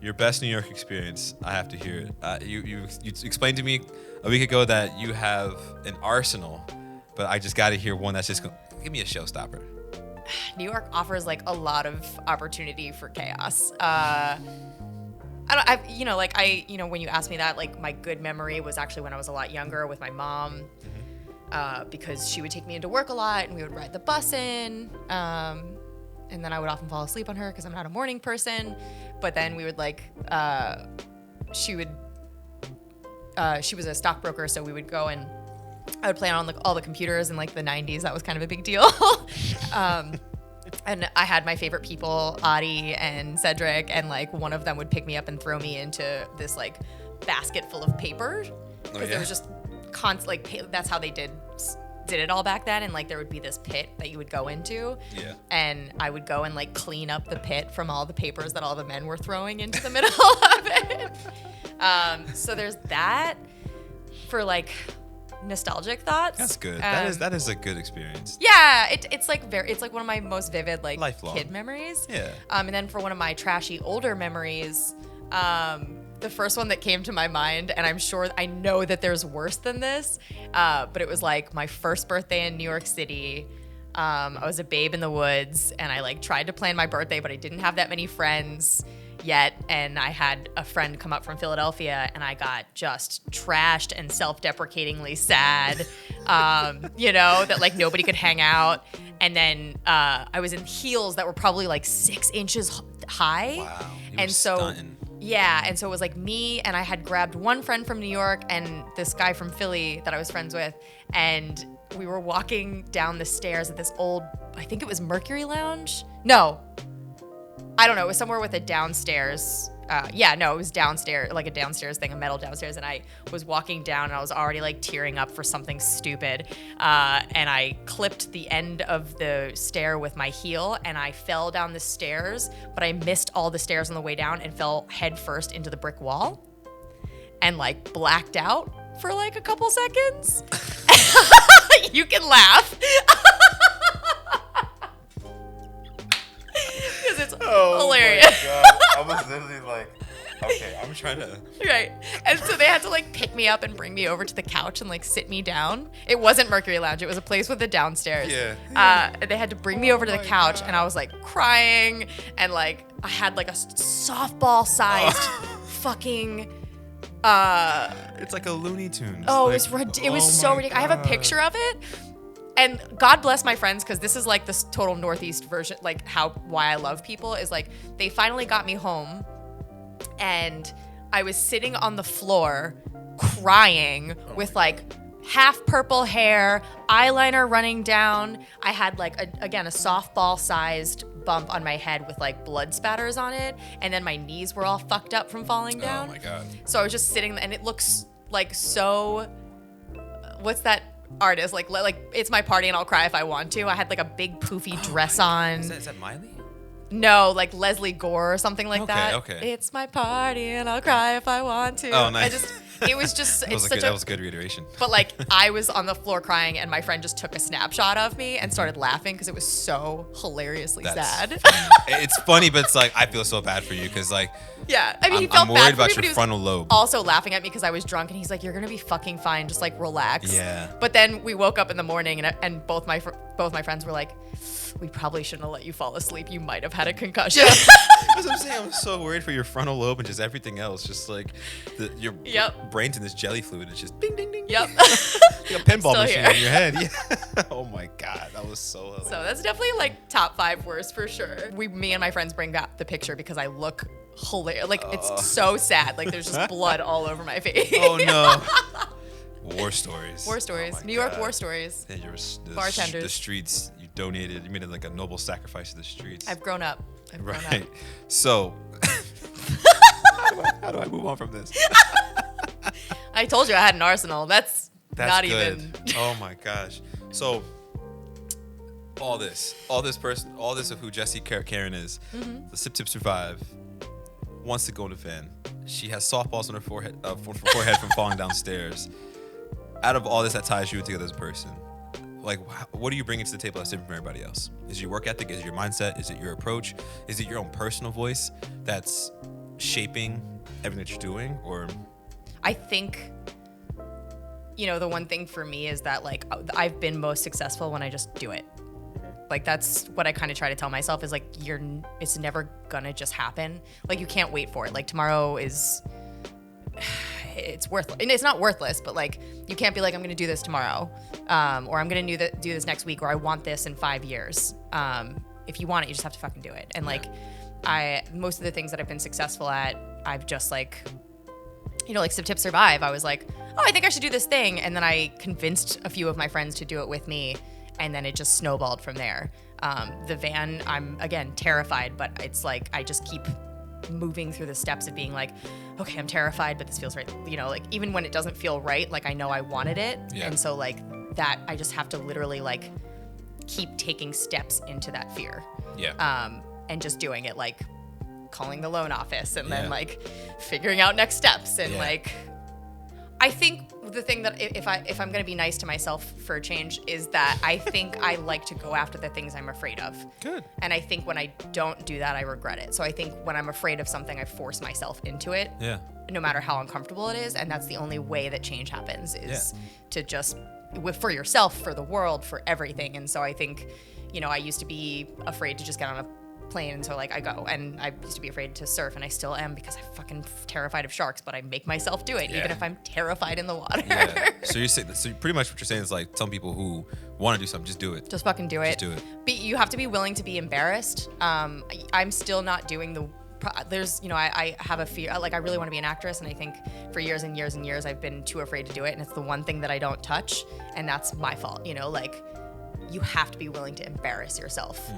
your best New York experience, I have to hear it. You explained to me a week ago that you have an arsenal, but I just got to hear one that's just going to give me a showstopper. New York offers like a lot of opportunity for chaos. When you asked me that, like my good memory was actually when I was a lot younger with my mom, because she would take me into work a lot and we would ride the bus in. And then I would often fall asleep on her because I'm not a morning person. But then we would she was a stockbroker, so we would go and I would play on like all the computers in like the 90s. That was kind of a big deal. And I had my favorite people, Adi and Cedric, and like one of them would pick me up and throw me into this like basket full of paper because there was just that's how they did it all back then. And like there would be this pit that you would go into, and I would go and like clean up the pit from all the papers that all the men were throwing into the middle of it. So there's that for like nostalgic thoughts. That's good. That is a good experience. Yeah, it's like one of my most vivid like lifelong kid memories. Yeah. And then for one of my trashy older memories, the first one that came to my mind, and I know that there's worse than this, but it was like my first birthday in New York City. I was a babe in the woods, and I like tried to plan my birthday, but I didn't have that many friends yet, and I had a friend come up from Philadelphia, and I got just trashed and self-deprecatingly sad, that like nobody could hang out. And then I was in heels that were probably like 6 inches high. Wow. And so stunting. yeah, and so it was like me, and I had grabbed one friend from New York and this guy from Philly that I was friends with, and we were walking down the stairs at this old, I think it was Mercury Lounge? No, I don't know. It was somewhere with a downstairs. It was downstairs, like a downstairs thing, a metal downstairs. And I was walking down and I was already like tearing up for something stupid. And I clipped the end of the stair with my heel and I fell down the stairs, but I missed all the stairs on the way down and fell head first into the brick wall and like blacked out for like a couple seconds. You can laugh. It's hilarious. Oh my God. I was literally like, okay, I'm trying to. Right. And so they had to like pick me up and bring me over to the couch and like sit me down. It wasn't Mercury Lounge. It was a place with a downstairs. Yeah. They had to bring me over to the couch, God. and I was like crying, and like I had like a softball sized fucking It's like a Looney Tunes. oh, like, it was so ridiculous. I have a picture of it. And God bless my friends, because this is like this total Northeast version, like why I love people is like they finally got me home, and I was sitting on the floor crying with like half purple hair, eyeliner running down. I had like a softball sized bump on my head with like blood spatters on it, and then my knees were all fucked up from falling down. Oh my God. So I was just sitting, and it looks like so. What's that artist? Like it's my party and I'll cry if I want to. I had like a big poofy dress on. Is that Miley? No, like Leslie Gore or something like that. Okay. It's my party and I'll cry if I want to. Oh, nice. It was just, That was a good reiteration. But like I was on the floor crying, and my friend just took a snapshot of me and started laughing because it was so hilariously sad. It's funny, but it's like I feel so bad for you because like yeah, I mean he I'm felt worried bad for about me, but your he frontal was lobe. also laughing at me because I was drunk, and he's like, "You're gonna be fucking fine, just like relax." Yeah. But then we woke up in the morning, and both my friends were like, "We probably shouldn't have let you fall asleep. You might have had a concussion." That's what I'm saying. I'm so worried for your frontal lobe and just everything else. Just like your brain's in this jelly fluid. It's just ding, ding, ding. Yep. Like a pinball Still machine here. in your head. Yeah. Oh my God. That was so hilarious. So that's definitely like top 5 worst for sure. Me and my friends bring back the picture because I look hilarious. Like it's so sad. Like there's just blood all over my face. Oh no. War stories. War stories. Oh my New York God. war stories. And Bartenders. The streets, you donated, you made it like a noble sacrifice to the streets. I've grown up. Right. So, how do I move on from this? I told you I had an arsenal. That's not good. even. Oh my gosh. So, all this of who Jessy Caron is. The Sip Tip Survive. Wants to go in the van. She has softballs on her forehead, from falling downstairs. Out of all this that ties you together as a person, like, what are you bringing to the table that's different from everybody else? Is it your work ethic? Is it your mindset? Is it your approach? Is it your own personal voice that's shaping everything that you're doing? Or I think, the one thing for me is that, like, I've been most successful when I just do it. Like, that's what I kind of try to tell myself is, like, it's never gonna just happen. Like, you can't wait for it. Like, tomorrow is, it's worthless. And it's not worthless, but, like, you can't be like, I'm gonna do this tomorrow, or I'm gonna do this next week, or I want this in 5 years. If you want it, you just have to fucking do it. And, like, most of the things that I've been successful at, I've just, like, like Sip Tip Survive, I was like, oh, I think I should do this thing. And then I convinced a few of my friends to do it with me. And then it just snowballed from there. The van, I'm, again, terrified, but it's like I just keep moving through the steps of being like, okay, I'm terrified, but this feels right. Like, even when it doesn't feel right, like, I know I wanted it. Yeah. And so, like, that, I just have to literally, like, keep taking steps into that fear. Yeah. And just doing it, like, calling the loan office and then, like, figuring out next steps. And, like, I think the thing that if I'm going to be nice to myself for a change is that I think I like to go after the things I'm afraid of. Good. And I think when I don't do that, I regret it. So I think when I'm afraid of something, I force myself into it. Yeah. No matter how uncomfortable it is. And that's the only way that change happens is to just, for yourself, for the world, for everything. And so I think, I used to be afraid to just get on a plane, and so, like, I go, and I used to be afraid to surf, and I still am because I'm fucking terrified of sharks, but I make myself do it even if I'm terrified in the water. So you're saying, pretty much what you're saying is, like, some people who want to do something, just do it. Just fucking do it. Just do it. You have to be willing to be embarrassed. I'm still not doing there's, I have a fear, like, I really want to be an actress, and I think for years and years and years I've been too afraid to do it, and it's the one thing that I don't touch, and that's my fault, like, you have to be willing to embarrass yourself.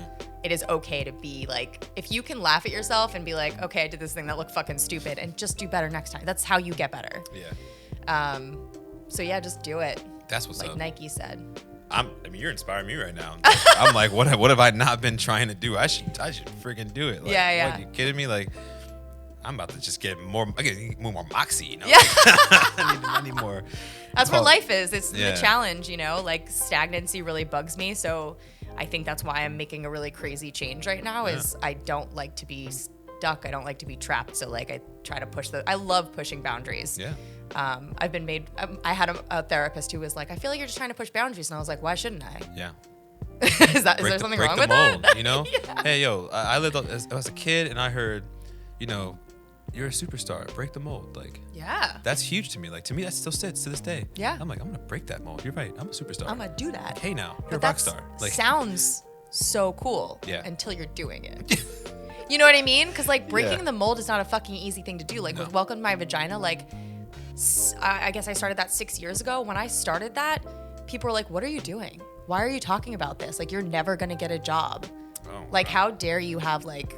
It is okay to be like, if you can laugh at yourself and be like, okay, I did this thing that looked fucking stupid, and just do better next time. That's how you get better. Yeah. So yeah, just do it. That's what's like up. Nike said. You're inspiring me right now. I'm like, what have I not been trying to do? I should freaking do it. Like, yeah. What, you kidding me? Like, I'm about to just get more moxie, Yeah. I need more. That's what life is. It's the challenge, like, stagnancy really bugs me. So I think that's why I'm making a really crazy change right now is I don't like to be stuck. I don't like to be trapped. So, like, I try to I love pushing boundaries. Yeah. I had a therapist who was like, I feel like you're just trying to push boundaries. And I was like, why shouldn't I? Yeah. Is there something wrong with mold, that? Yeah. Hey, yo, I lived as a kid, and I heard, you're a superstar. Break the mold. Like, yeah. That's huge to me. Like, to me, that still sits to this day. Yeah. I'm like, I'm going to break that mold. You're right. I'm a superstar. I'm going to do that. Hey, now. You're a rock star. Like, sounds so cool until you're doing it. You know what I mean? Because, like, breaking the mold is not a fucking easy thing to do. Like, with Welcome to My Vagina, like, I guess I started that 6 years ago. When I started that, people were like, what are you doing? Why are you talking about this? Like, you're never going to get a job. Oh, like, how dare you have, like,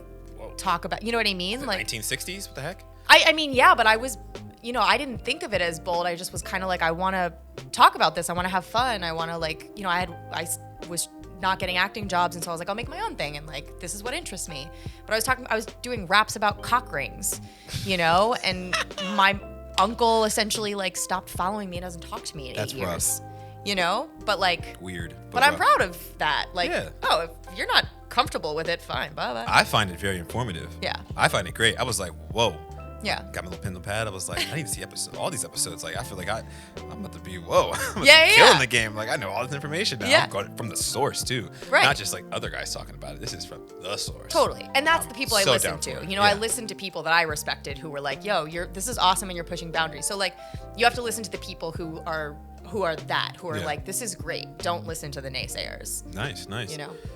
talk about, you know what I mean? Like 1960s? What the heck? I mean, yeah, but I was, I didn't think of it as bold. I just was kind of like, I want to talk about this. I want to have fun. I want to, like, I was not getting acting jobs, and so I was like, I'll make my own thing, and, like, this is what interests me. But I was doing raps about cock rings, and my uncle essentially, like, stopped following me and doesn't talk to me in 8 years. Rough. But, like, weird. But I'm proud of that. Like, if you're not comfortable with it, fine, bye. I find it very informative. Yeah. I find it great. I was like, whoa. Yeah. Got my little pen and pad. I was like, I need to see all these episodes. Like, I feel like I'm about to be, killing the game. Like, I know all this information now. Yeah. I'm going from the source, too. Right. Not just, like, other guys talking about it. This is from the source. Totally. And that's the people I listen to. I listened to people that I respected who were like, yo, this is awesome and you're pushing boundaries. So, like, you have to listen to the people who are like, this is great. Don't listen to the naysayers. Nice.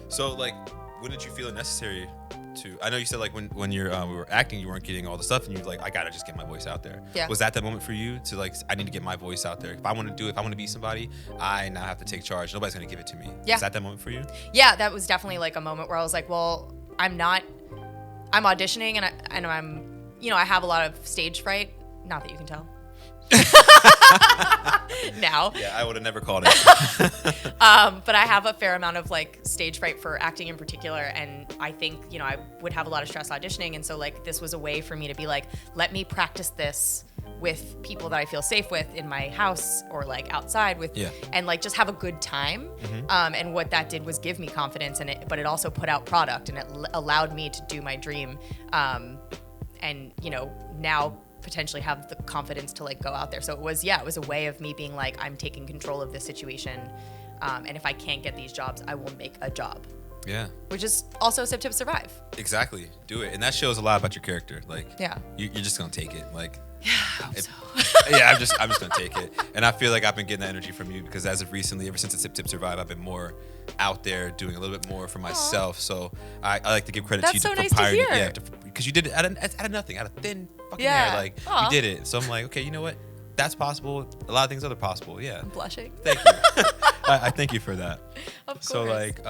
So, like, when did you feel it necessary to? I know you said, like, when we were acting, you weren't getting all the stuff, and you were like, I gotta just get my voice out there. Yeah. Was that moment for you to, like, I need to get my voice out there? If I want to be somebody, I now have to take charge. Nobody's gonna give it to me. Yeah. Was that moment for you? Yeah, that was definitely, like, a moment where I was like, well, I'm auditioning, and I'm, I have a lot of stage fright. Not that you can tell. No, now. Yeah, I would have never called it. But I have a fair amount of like stage fright for acting in particular, and I think, you know, I would have a lot of stress auditioning, and so like this was a way for me to be like, let me practice this with people that I feel safe with in my house or like outside with, and like just have a good time. And what that did was give me confidence, but it also put out product, and it allowed me to do my dream. And you know, now potentially have the confidence to like go out there. So it was a way of me being like, I'm taking control of this situation. And if I can't get these jobs, I will make a job. Yeah. Which is also Sip Tip Survive. Exactly. Do it. And that shows a lot about your character. Like, you're just going to take it. Like, I'm just going to take it. And I feel like I've been getting that energy from you because as of recently, ever since the Sip Tip Survive, I've been more out there doing a little bit more for myself. So I like to give credit to you so for nice to hear. Yeah, because you did it out of nothing, out of thin fucking hair. Like, you did it. So I'm like, okay, you know what? That's possible. A lot of things are possible. Yeah. I'm blushing. Thank you. I thank you for that. Of course. So like,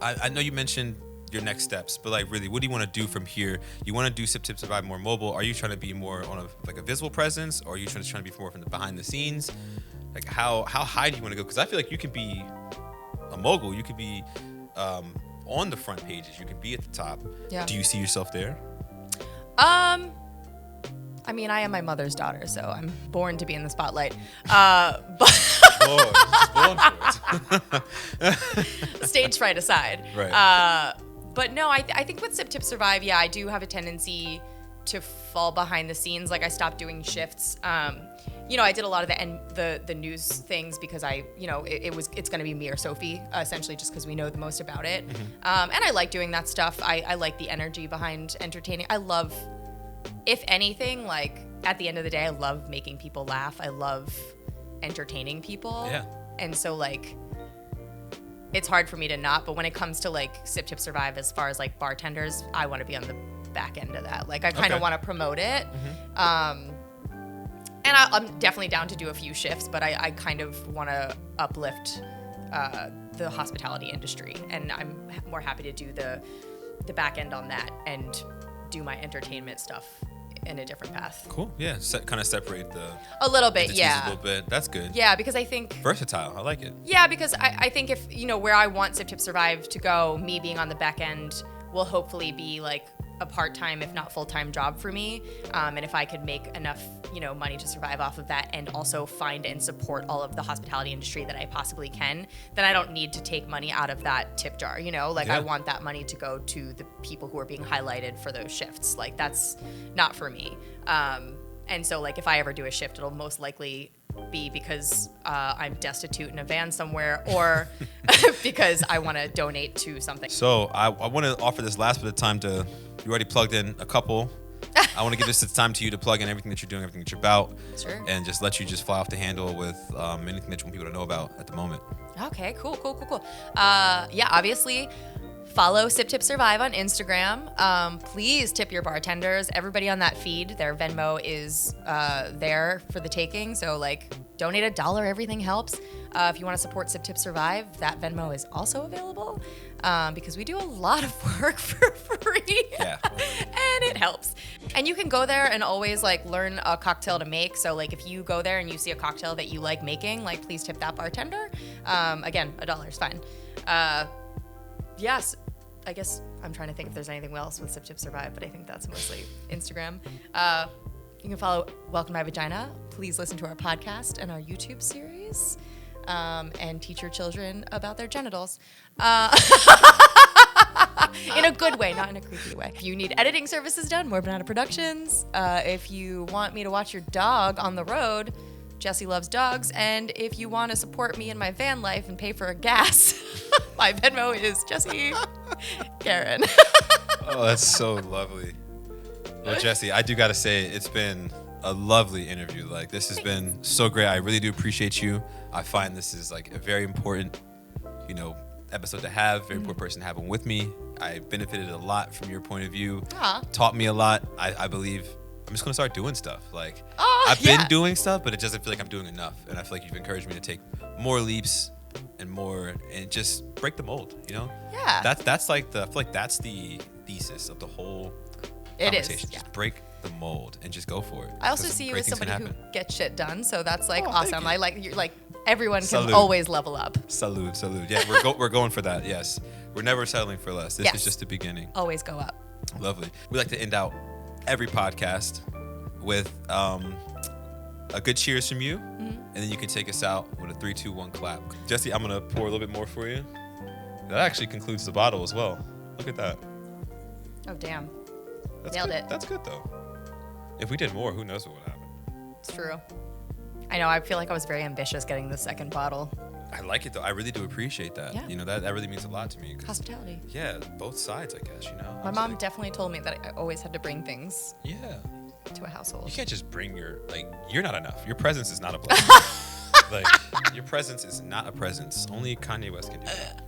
I know you mentioned your next steps, but like really, what do you want to do from here? You want to do Sip Tip Survive more mobile? Are you trying to be more on a visible presence, or are you trying to be more from the behind the scenes? Like how high do you want to go? Because I feel like you could be a mogul. You could be on the front pages. You could be at the top. Yeah. Do you see yourself there? I mean, I am my mother's daughter, so I'm born to be in the spotlight. But Born for it. Stage fright aside. Right. But no, I think with Sip Tip Survive, I do have a tendency to fall behind the scenes. Like I stopped doing shifts. You know, I did a lot of the news things because it's going to be me or Sophie, essentially, just because we know the most about it. And I like doing that stuff. I like the energy behind entertaining. I love, if anything, like at the end of the day, I love making people laugh. I love entertaining people. Yeah. And so like, it's hard for me to not, but when it comes to like Sip Tip Survive, as far as like bartenders, I want to be on the back end of that. Like I kind of want to promote it. And I'm definitely down to do a few shifts, but I kind of want to uplift the hospitality industry, and I'm more happy to do the back end on that and do my entertainment stuff in a different path. Cool. Yeah. Kind of separate a little bit. a Yeah. little bit. That's good. Yeah, because I think Versatile. I like it. Yeah, because I think if, you know, where I want Sip Tip Survive to go, me being on the back end will hopefully be like a part-time, if not full-time job for me. And if I could make enough, you know, money to survive off of that and also find and support all of the hospitality industry that I possibly can, then I don't need to take money out of that tip jar, you know? Like I want that money to go to the people who are being highlighted for those shifts. Like that's not for me. And so like if I ever do a shift, it'll most likely be because I'm destitute in a van somewhere, or because I want to donate to something. So I want to offer this last bit of time to, you already plugged in a couple. I want to give this time to you to plug in everything that you're doing, everything that you're about, Sure. and just let you just fly off the handle with anything that you want people to know about at the moment. Okay, cool. Yeah, obviously, follow Sip Tip Survive on Instagram. Please tip your bartenders. Everybody on that feed, their Venmo is there for the taking. So like, donate $1. Everything helps. If you want to support Sip Tip Survive, that Venmo is also available because we do a lot of work for free. Yeah. And it helps. And you can go there and always like learn a cocktail to make. So like if you go there and you see a cocktail that you like making, like please tip that bartender. Again, $1 is fine. Yes, I guess I'm trying to think if there's anything else with Sip Tip Survive, but I think that's mostly Instagram. You can follow Welcome My Vagina. Please listen to our podcast and our YouTube series, and teach your children about their genitals. In a good way, not in a creepy way. If you need editing services done, more Banana Productions. If you want me to watch your dog on the road, Jessy loves dogs. And if you want to support me in my van life and pay for a gas, my Venmo is Jessy Caron. Oh, that's so lovely. Well, Jessy, I do got to say, it's been a lovely interview. Like, this has been so great. I really do appreciate you. I find this is like a very important, you know, episode to have, very important person to have one with me. I benefited a lot from your point of view. Taught me a lot. I believe I'm just going to start doing stuff. Like, I've been doing stuff, but it doesn't feel like I'm doing enough. And I feel like you've encouraged me to take more leaps and just break the mold, you know? Yeah. That's like I feel like that's the thesis of the whole conversation. It is. Just break the mold and just go for it. I also 'Cause see you great as things can somebody who happen. gets shit done, so that's like Oh, thank awesome. you. I like you're like everyone can Salute. always level up. Salute. Yeah, we're going for that. Yes, we're never settling for less. This is just the beginning. Always go up. Lovely. We like to end out every podcast with a good cheers from you, and then you can take us out with a 3, 2, 1 clap. Jesse, I'm gonna pour a little bit more for you. That actually concludes the bottle as well. Look at that. Oh damn. That's Nailed good. it. That's good though. If we did more, who knows what would happen? It's true. I know. I feel like I was very ambitious getting the second bottle. I like it though. I really do appreciate that. Yeah. You know, that really means a lot to me. 'Cause, Hospitality. yeah, both sides, I guess. You know. My It's mom like, definitely told me that I always had to bring things yeah. to a household. You can't just bring you're not enough. Your presence is not a blessing. Like, your presence is not a presence. Only Kanye West can do that.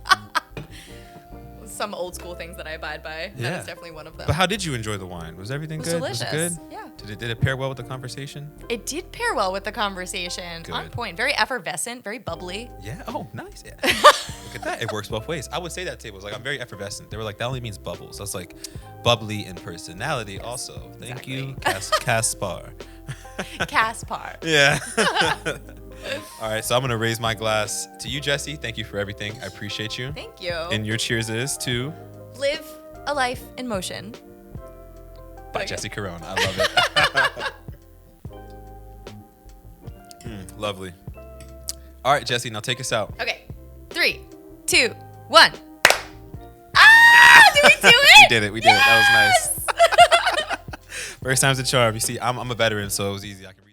Some old school things that I abide by. Yeah. That is definitely one of them. But how did you enjoy the wine? Was everything It was good? delicious. Was it good? Yeah. Did it pair well with the conversation? It did pair well with the conversation. On Good. point. Very effervescent, very bubbly. Yeah. Oh, nice. Yeah. Look at that. It works both ways. I would say that table was like, I'm very effervescent. They were like, that only means bubbles. That's like bubbly in personality also. Thank you, Caspar. Caspar. Yeah. All right. So I'm going to raise my glass to you, Jesse. Thank you for everything. I appreciate you. Thank you. And your cheers is to... Live a life in motion. By Okay. Jessy Caron. I love it. Lovely. All right, Jesse, now take us out. Okay. 3, 2, 1. Ah! Did we do it? We did it. That was nice. First time's a charm. You see, I'm a veteran, so it was easy. I can